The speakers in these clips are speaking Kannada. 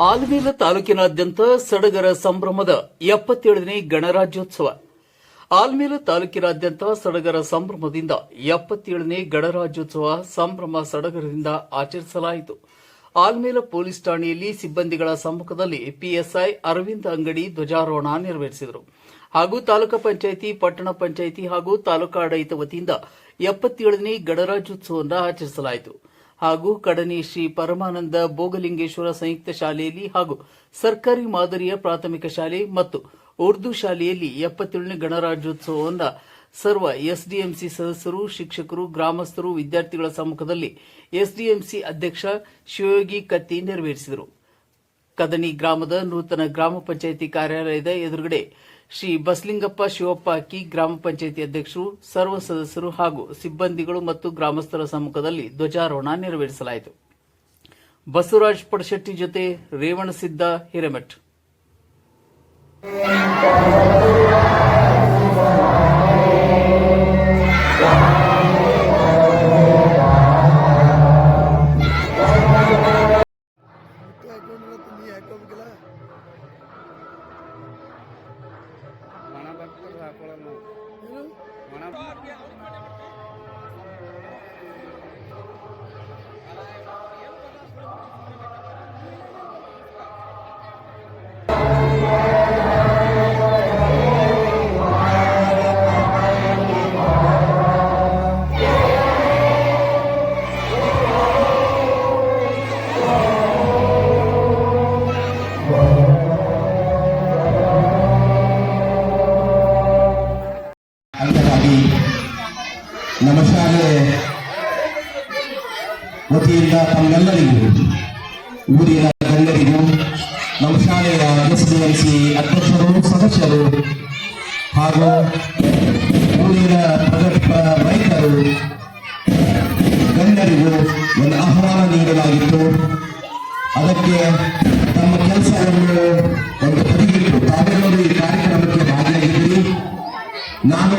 ಆಲಮೇಲ ತಾಲೂಕಿನಾದ್ಯಂತ ಸಡಗರ ಸಂಭ್ರಮದ 77ನೇ ಗಣರಾಜ್ಯೋತ್ಸವ. ಆಲಮೇಲ ತಾಲೂಕಿನಾದ್ಯಂತ ಸಡಗರ ಸಂಭ್ರಮದಿಂದ 77ನೇ ಗಣರಾಜ್ಯೋತ್ಸವ ಸಂಭ್ರಮ ಸಡಗರದಿಂದ ಆಚರಿಸಲಾಯಿತು. ಆಲಮೇಲ ಪೊಲೀಸ್ ಠಾಣೆಯಲ್ಲಿ ಸಿಬ್ಬಂದಿಗಳ ಸಮ್ಮುಖದಲ್ಲಿ ಪಿಎಸ್ಐ ಅರವಿಂದ್ ಅಂಗಡಿ ಧ್ವಜಾರೋಹಣ ನೆರವೇರಿಸಿದರು. ಹಾಗೂ ತಾಲೂಕು ಪಂಚಾಯಿತಿ, ಪಟ್ಟಣ ಪಂಚಾಯಿತಿ ಹಾಗೂ ತಾಲೂಕಾಡಳಿತ ವತಿಯಿಂದ 77ನೇ ಗಣರಾಜ್ಯೋತ್ಸವವನ್ನು ಆಚರಿಸಲಾಯಿತು. ಹಾಗೂ ಕಡನಿ ಶ್ರೀ ಪರಮಾನಂದ ಬೋಗಲಿಂಗೇಶ್ವರ ಸಂಯುಕ್ತ ಶಾಲೆಯಲ್ಲಿ ಹಾಗೂ ಸರ್ಕಾರಿ ಮಾದರಿಯ ಪ್ರಾಥಮಿಕ ಶಾಲೆ ಮತ್ತು ಉರ್ದು ಶಾಲೆಯಲ್ಲಿ 77ನೇ ಗಣರಾಜ್ಯೋತ್ಸವವನ್ನು ಸರ್ವ ಎಸ್ಡಿಎಂಸಿ ಸದಸ್ಯರು, ಶಿಕ್ಷಕರು, ಗ್ರಾಮಸ್ಥರು, ವಿದ್ಯಾರ್ಥಿಗಳ ಸಮ್ಮುಖದಲ್ಲಿ ಎಸ್ಡಿಎಂಸಿ ಅಧ್ಯಕ್ಷ ಶಿವಯೋಗಿ ಕತ್ತಿ ನೆರವೇರಿಸಿದರು. ಕದನಿ ಗ್ರಾಮದ ನೂತನ ಗ್ರಾಮ ಪಂಚಾಯಿತಿ ಕಾರ್ಯಾಲಯದ ಎದುರುಗಡೆ ಶ್ರೀ ಬಸಲಿಂಗಪ್ಪ ಶಿವಪ್ಪ ಅಕ್ಕಿ ಗ್ರಾಮ ಪಂಚಾಯಿತಿ ಅಧ್ಯಕ್ಷರು, ಸರ್ವ ಸದಸ್ಯರು ಹಾಗೂ ಸಿಬ್ಬಂದಿಗಳು ಮತ್ತು ಗ್ರಾಮಸ್ಥರ ಸಮ್ಮುಖದಲ್ಲಿ ಧ್ವಜಾರೋಹಣ ನೆರವೇರಿಸಲಾಯಿತು. ಬಸವರಾಜ್ ಪಡಶೆಟ್ಟಿ ಜೊತೆ ರೇವಣಸಿದ್ದ ಹಿರೇಮಠ್. ನಮ್ಮ ಶಾಲೆ ವತಿಯಿಂದ ತಮ್ಮೆಲ್ಲರಿಗೂ, ಊರಿನ ಗಣ್ಯರಿಗೂ, ನಮ್ಮ ಶಾಲೆಯ ಎಸ್ಡಿಎಂಸಿ ಅಧ್ಯಕ್ಷರು, ಸದಸ್ಯರು ಹಾಗೂ ಊರಿನ ರೈತರು ಗಣ್ಯರಿಗೂ ಒಂದು ಆಹ್ವಾನ ನೀಡಲಾಗಿತ್ತು. ಅದಕ್ಕೆ ತಮ್ಮ ಕೆಲಸವನ್ನು ಒಂದು ಪರಿಗಿಟ್ಟು ತಾವೆಲ್ಲರೂ ಈ ಕಾರ್ಯಕ್ರಮಕ್ಕೆ ಭಾಗಿಯಾಗಿದ್ದೀರಿ. ನಾನು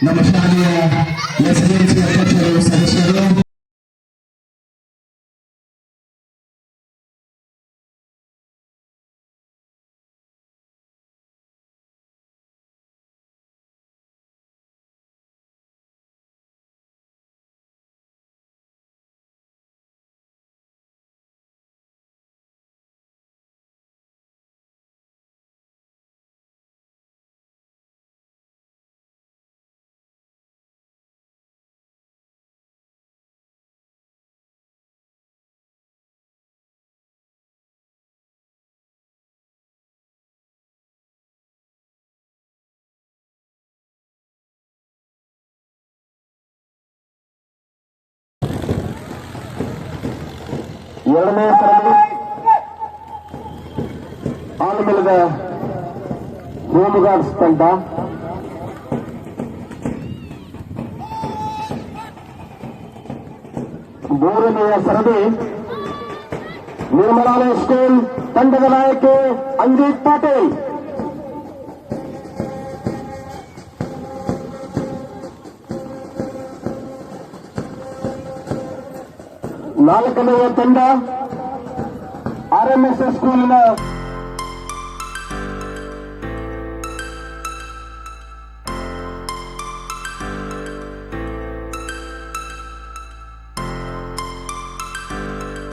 ನಮ್ಮ ಶಾಲೆಯ ಎಸ್ಡಿಎಂಸಿ ಅಧ್ಯಕ್ಷರು, ಸದಸ್ಯರು ಎರಡನೇ ಆಲಮೇಲದ ಹೋಮ್ ಗಾರ್ಡ್ಸ್ ತಂಡ, ಮೂರನೆಯ ಸರದಿ ನಿರ್ಮಲಾಲಯ ಸ್ಕೂಲ್ ತಂಡದ ನಾಯಕಿ ಅಂಗೀತ್ ಪಾಟೀಲ್, ನಾಲ್ಕನೆಯ ತಂಡ ಆರ್ಎಂಎಸ್ಎಸ್ ಸ್ಕೂಲಿನ